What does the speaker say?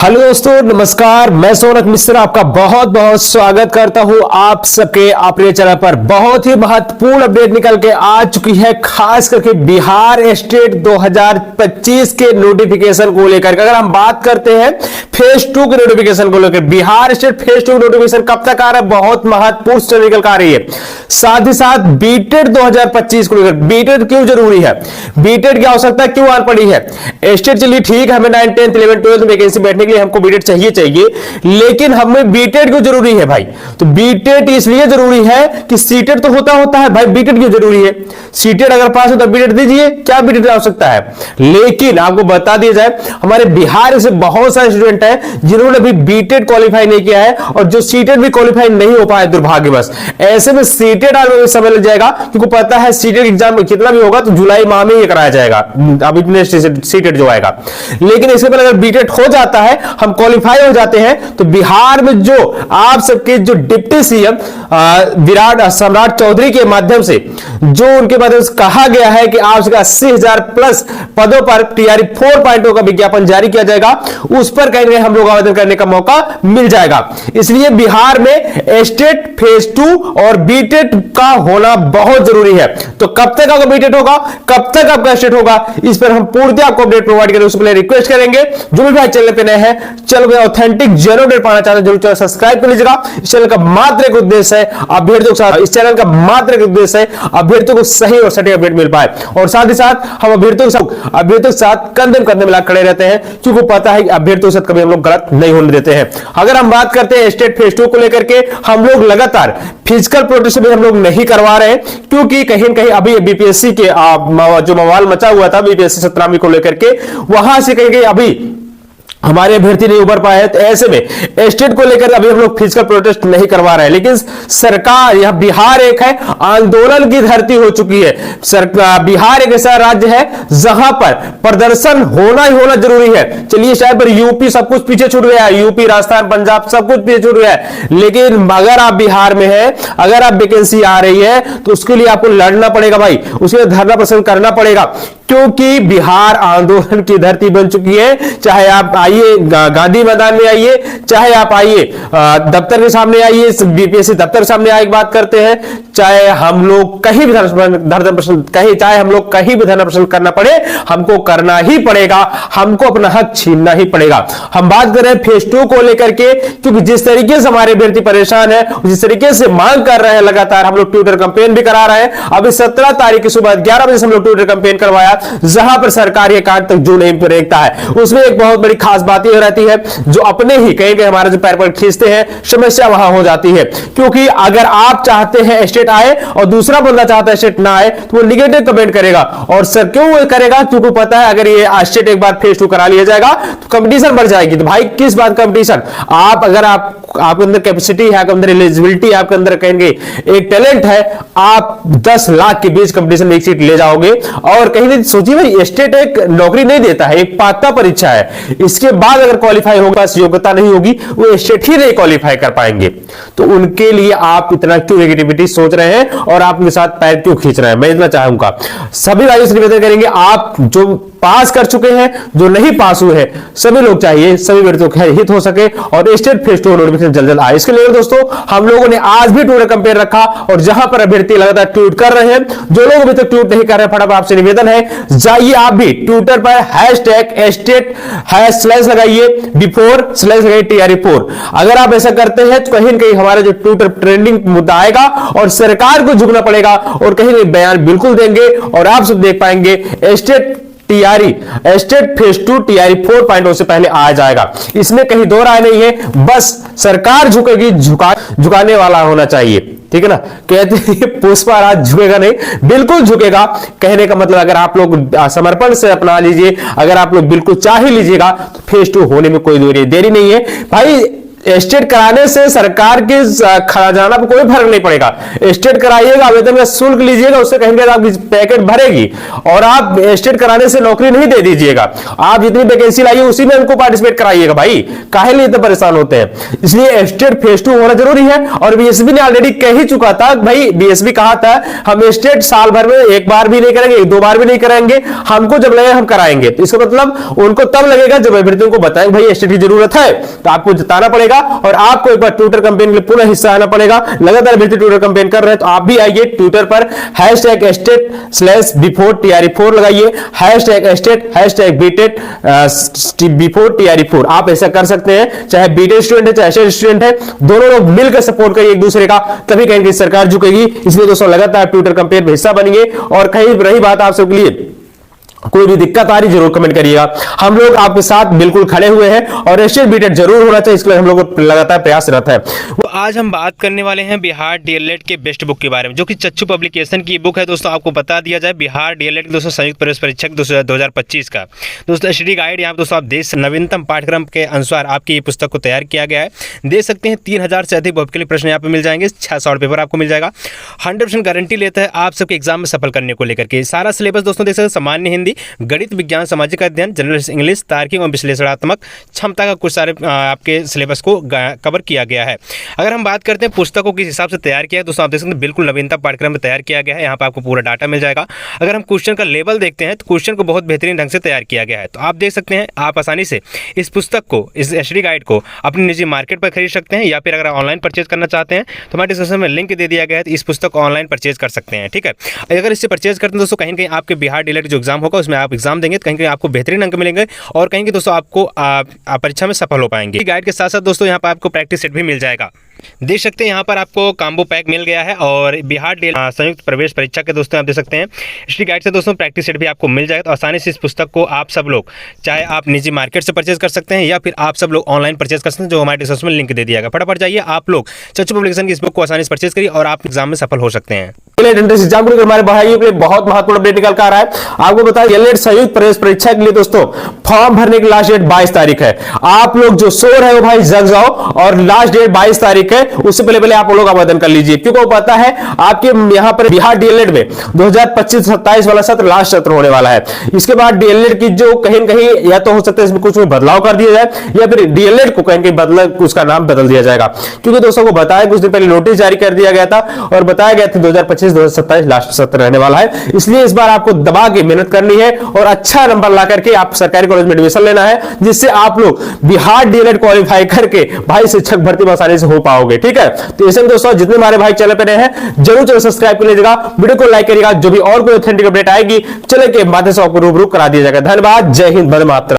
Hello दोस्तों, नमस्कार। मैं सोनक मिश्र आपका बहुत बहुत स्वागत करता हूं आप सबके अपने चैनल पर। बहुत ही महत्वपूर्ण अपडेट निकल के आ चुकी है, खास करके बिहार स्टेट 2025 के नोटिफिकेशन को लेकर। अगर हम बात करते हैं फेज 2 के नोटिफिकेशन को लेकर, बिहार स्टेट फेज 2 नोटिफिकेशन कब तक आ रहा है, बहुत महत्वपूर्ण स्टडी निकल आ रही है। साथ ही साथ बीटेड 2025 को लेकर, बीटेड क्यों जरूरी है, बीटेड की आवश्यकता क्यों आ पड़ी है। स्टेट चलिए ठीक है, हमें 9, 10, 11, 12 वैकेंसी बैठने के लिए हमको बीटेड चाहिए, लेकिन हमें बीटेड क्यों जरूरी है भाई। तो बीटेड इसलिए जरूरी है कि सीटेड तो होता है भाई, बीटेड क्यों जरूरी है। सीटेड अगर पास हो तो बीटेड दीजिए, क्या बीटेड की आवश्यकता है। लेकिन आपको बता दिया जाए, हमारे बिहार से बहुत सारे स्टूडेंट हैं जिन्होंने भी बीटेड क्वालिफाई नहीं किया है और जो सीटेड भी क्वालिफाई नहीं हो पाए दुर्भाग्यवश। ऐसे में सीटेड आने में समय लग जाएगा, क्योंकि पता है सीटेड एग्जाम कितना भी होगा तो जुलाई माह में ही कराया जाएगा, अभी सीटेड जो आएगा। लेकिन इसके पहले अगर बीटेड हो जाता है, हम क्वालिफाई हो जाते हैं, तो बिहार में जो आप सबके जो डिप्टी सीएम विराट सम्राट चौधरी के माध्यम से जो उनके माध्यम से कहा गया है कि आप 80,000 प्लस पदों पर टीआरई 4.0 का विज्ञापन जारी किया जाएगा, उस पर कहीं हम लोग आवेदन करने का मौका मिल जाएगा। इसलिए बिहार में स्टेट फेज 2 और बीटेड का होना बहुत जरूरी है। तो कब तक आपका बीटेड होगा, कब तक आपका स्टेट होगा, इस पर हम पूर्णतः आपको अपडेट प्रोवाइड करेंगे। उससे पहले रिक्वेस्ट करेंगे, जो भी भाई चैनल पे नए हैं, चैनल पे ऑथेंटिक जेन्युइन अपडेट पाना चाहते हैं, जरूर चैनल सब्सक्राइब कर लीजिएगा। इस चैनल का मात्र एक उद्देश्य है अभ्यर्थियों के साथ, इस चैनल का मात्र एक उद्देश्य है अभ्यर्थियों को सही और सटीक अपडेट मिल पाए। और साथ ही साथ हम अभ्यर्थियों के साथ कंधे मिला खड़े रहते हैं, क्योंकि पता है कि अभ्यर्थियों के साथ कभी हम लोग गलत नहीं होने देते हैं। अगर हम बात करते हैं स्टेट फेज 2 को लेकर के, हम लोग लगातार फिजिकल प्रोटेस्ट भी हम लोग नहीं करवा रहे हैं, क्योंकि कहीं न कहीं अभी बीपीएससी के जो बवाल मचा हुआ था बीपीएससी 17वीं को लेकर के, वहां से कहीं अभी हमारे अभ्यर्थी नहीं उभर पाए। तो ऐसे में स्टेट को लेकर अभी हम लोग फिजिकल प्रोटेस्ट नहीं करवा रहे हैं, लेकिन सरकार, यह बिहार एक है आंदोलन की धरती हो चुकी है। सरकार, बिहार एक ऐसा राज्य है जहां पर प्रदर्शन होना ही होना जरूरी है। चलिए शायद पर यूपी सब कुछ पीछे छूट गया है, यूपी राजस्थान पंजाब सब कुछ पीछे छूट गया है, लेकिन अगर आप बिहार में है, अगर आप वैकेंसी आ रही है, तो उसके लिए आपको लड़ना पड़ेगा भाई, उसके लिए धरना प्रदर्शन करना पड़ेगा, क्योंकि बिहार आंदोलन की धरती बन चुकी है। चाहे आप आइए गांधी मैदान में आइए, चाहे आप आइए दफ्तर के सामने आइए, बीपीएससी दफ्तर के सामने आए बात करते हैं, चाहे हम लोग कहीं भी धरना प्रदर्शन चाहे हम लोग कहीं भी धरना प्रदर्शन करना पड़े, हमको करना ही पड़ेगा, हमको अपना हक छीनना ही पड़ेगा। हम बात कर रहे हैं फेज 2 को लेकर के, क्योंकि जिस तरीके से हमारे अभ्यर्थी परेशान है, जिस तरीके से मांग कर रहे हैं, लगातार हम लोग ट्विटर कैंपेन भी करा रहे हैं। अभी 17 तारीख की सुबह 11 बजे से हम लोग ट्विटर कैंपेन करवाया, जहां पर सरकारी अकाउंट तक जो नहीं देखता है, उसमें एक बहुत बड़ी खास बात यह रहती है, जो अपने ही कहीं हमारे जो पैर पर खींचते हैं, समस्या वहां हो जाती है। क्योंकि अगर आप चाहते हैं स्टेट आए और दूसरा बंदा चाहता है स्टेट ना आए, तो वो निगेटिव कमेंट करेगा। और सर क्यों करेगा, क्योंकि पता है अगर ये स्टेट एक बार फेज 2 करा लिया जाएगा तो कंपटीशन बढ़ जाएगी। तो भाई किस बात कंपटीशन, अगर आपके अंदर कैपेसिटी है, आपके अंदर एलिजिबिलिटी, आपके अंदर कहेंगे एक टैलेंट है, आप 10 लाख के बीच कंपटीशन में एक सीट ले जाओगे। और कहीं नहीं सोचिए भाई, स्टेट एक नौकरी नहीं देता है, एक पात्रता परीक्षा है। इसके बाद अगर क्वालिफाई होगा, पास योग्यता नहीं होगी, वो स्टेट ही नहीं क्वालिफाई कर पाएंगे। तो उनके लिए आप इतना क्यों नेगेटिविटी सोच रहे हैं और आप उनके साथ पैर क्यों खींच रहे हैं। मैं इतना चाहूंगा सभी भाइयों से निवेदन करेंगे, आप जो पास कर चुके हैं, जो नहीं पास हुए हैं, सभी लोग चाहिए सभी व्यक्तियों का हित हो सके और स्टेट फेज 2 नोटिफिकेशन जल्द आए। इसके लिए दोस्तों हम लोगों ने आज भी ट्विटर कैंपेन रखा, और जहां पर अभ्यर्थी लगातार ट्वीट कर रहे हैं, जो लोग अभी तक ट्वीट नहीं कर रहे हैं, फटाफट आपसे निवेदन है, जाइए आप भी ट्विटर पर #स्टेट # लगाइए, बिफोर / लगाइए TRE4। अगर आप ऐसा करते हैं तो कहीं न कहीं हमारा जो ट्विटर ट्रेंडिंग मुद्दा आएगा और सरकार को झुकना पड़ेगा, और कहीं न बयान बिल्कुल देंगे और आप सब देख पाएंगे स्टेट फेज 2 TRE 4.0 से पहले आ जाएगा। इसमें कहीं दो राय नहीं है, बस सरकार झुकेगी, झुकाने वाला होना चाहिए, ठीक है ना। कहते हैं पुष्पराज झुकेगा नहीं, बिल्कुल झुकेगा। कहने का मतलब अगर आप लोग समर्पण से अपना लीजिए, अगर आप लोग बिल्कुल चाह ही लीजिएगा, तो फेज 2 होने में कोई देरी नहीं है भाई। स्टेट कराने से सरकार के खजाना पर कोई फर्क नहीं पड़ेगा। स्टेट कराइएगा, आवेदन का शुल्क लीजिएगा, उससे कहेंगे आपकी पैकेट भरेगी और आप स्टेट कराने से नौकरी नहीं दे दीजिएगा। आप जितनी वैकेंसी लाइए उसी में उनको पार्टिसिपेट कराइएगा। भाई काहे लिए इतने परेशान होते हैं? इसलिए स्टेट फेज 2 होना जरूरी है। और बीएसपी ने ऑलरेडी कह ही चुका था भाई, बीएसपी कहा था हम स्टेट साल भर में एक बार भी नहीं करेंगे, 2 बार भी नहीं कराएंगे, हमको जब लगे हम कराएंगे। तो इसका मतलब उनको तब लगेगा जब अभ्यर्थियों को बताएंगे भाई स्टेट की जरूरत है, तो आपको जताना पड़ेगा और आपको एक बार ट्विटर कैंपेन के लिए पूरा हिस्सा आना पड़ेगा। लगातार अभ्यर्थी ट्विटर कैंपेन कर रहे हैं, तो आप भी आइए ट्विटर पर #state/before-TRE4 लगाइए, #state/BTET/before-TRE4। आप ऐसा कर सकते हैं, चाहे बीटेक स्टूडेंट है चाहे स्टूडेंट है, दोनों लोग मिलकर सपोर्ट करिए एक दूसरे का, तभी कहीं सरकार झुकेगी। इसलिए दोस्तों लगातार ट्विटर कैंपेन में हिस्सा बनिए। और कहीं रही बात आप सबके लिए कोई भी दिक्कत आ रही जरूर कमेंट करिएगा, हम लोग आपके साथ बिल्कुल खड़े हुए हैं और स्टेट बीटेट जरूर होना चाहिए, इसके लिए हम लोग लगातार प्रयासरत है। तो आज हम बात करने वाले हैं बिहार डीएलएड के बेस्ट बुक के बारे में, जो कि चच्चू पब्लिकेशन की बुक है। दोस्तों आपको बता दिया जाए, बिहार डीएलएड के दोस्तों संयुक्त प्रवेश परीक्षा 2025 का दोस्तों स्टडी गाइड यहाँ दोस्तों आप देश नवीनतम पाठ्यक्रम के अनुसार आपकी ये पुस्तक को तैयार किया गया है। देख सकते हैं 3000 से अधिक बहुविकल्पीय प्रश्न यहाँ पे मिल जाएंगे, 6 शॉर्ट पेपर आपको मिल जाएगा। 100% गारंटी लेता है आप सबके एग्जाम में सफल करने को लेकर के। सारा सिलेबस दोस्तों देख सकते हैं, सामान्य हिंदी, गणित, विज्ञान, सामाजिक अध्ययन, जनरल इंग्लिश, तार्किक और विश्लेषणात्मक क्षमता का कुछ सारे आपके सिलेबस को कवर किया गया है। अगर हम बात करते हैं पुस्तकों किस हिसाब से तैयार किया है, दोस्तों आप देख सकते हैं बिल्कुल नवीनतम पाठ्यक्रम में तैयार किया गया है। यहाँ पर आपको पूरा डाटा मिल जाएगा। अगर हम क्वेश्चन का लेवल देखते हैं तो क्वेश्चन को बहुत बेहतरीन ढंग से तैयार किया गया है। तो आप देख सकते हैं आप आसानी से इस पुस्तक को, इस स्टडी गाइड को अपनी निजी मार्केट पर खरीद सकते हैं, या फिर अगर ऑनलाइन परचेज करना चाहते हैं तो हमारे डिस्क्रिप्शन में लिंक दे दिया गया है, तो इस पुस्तक को ऑनलाइन परचेज कर सकते हैं। ठीक है, अगर इससे परचेज करते हैं दोस्तों, कहीं कहीं आपके बिहार डीएलएड जो एग्जाम होगा उसमें आप एग्जाम देंगे तो कहीं कहीं आपको बेहतरीन अंक मिलेंगे और कहीं कि दोस्तों आपको परीक्षा में सफल हो पाएंगे। गाइड के साथ साथ दोस्तों यहाँ पर आपको प्रैक्टिस सेट भी मिल जाएगा। देख सकते हैं यहाँ पर आपको कॉम्बो पैक मिल गया है और बिहार संयुक्त प्रवेश परीक्षा के दोस्तों आप देख सकते हैं स्टडी गाइड से दोस्तों प्रैक्टिस सेट भी आपको मिल जाएगा। तो आसानी से इस पुस्तक को आप सब लोग, चाहे आप निजी मार्केट से परचेज कर सकते हैं या फिर आप सब लोग ऑनलाइन परचेज कर सकते हैं, जो हमारे डिस्क्रिप्शन में लिंक दे दिया गया। फटाफट जाइए आप लोग चच्चू पब्लिकेशन की इस बुक को आसानी से परचेज करिए और आप एग्जाम में सफल हो सकते हैं। एग्जाम को हमारे भाइयों के लिए बहुत महत्वपूर्ण अपडेट निकल कर आ रहा है। आपको बता डीएलएड संयुक्त प्रवेश परीक्षा के लिए दोस्तों फॉर्म भरने की लास्ट डेट 22 तारीख है। आप लोग जो सो रहे हो भाई जग जाओ, और लास्ट डेट 22 तारीख है, उससे पहले आप लोग आवेदन कर लीजिए, क्योंकि पता है आपके यहाँ पर बिहार डीएलएड में 2025-27 वाला सत्र लास्ट सत्र होने वाला है। इसके बाद डीएलएड की जो कहीं कहीं या तो हो सकता है इसमें कुछ बदलाव कर दिया जाए, या फिर डीएलएड को कहीं बदल उसका नाम बदल दिया जाएगा, क्योंकि दोस्तों को बताया कुछ दिन पहले नोटिस जारी कर दिया गया था और बताया गया था 2025-2027 लास्ट सत्र रहने वाला है। इसलिए इस बार आपको दबा के मेहनत करनी है और अच्छा नंबर ला करके आप सरकारी कॉलेज में एडमिशन लेना है, जिससे आप लोग बिहार डीएलएड क्वालिफाई करके भाई शिक्षक भर्ती में आसानी से हो पाओगे। ठीक है, तो ऐसे में दोस्तों जितने हमारे भाई चैनल पे नए हैं जरूर चैनल सब्सक्राइब कर लीजिएगा, वीडियो को लाइक करिएगा, जो भी और कोई ऑथेंटिक अपडेट आएगी चले के माध्यम से आपको रूबरू करा दिया जाएगा। धन्यवाद, जय हिंद, वंदे मातरम।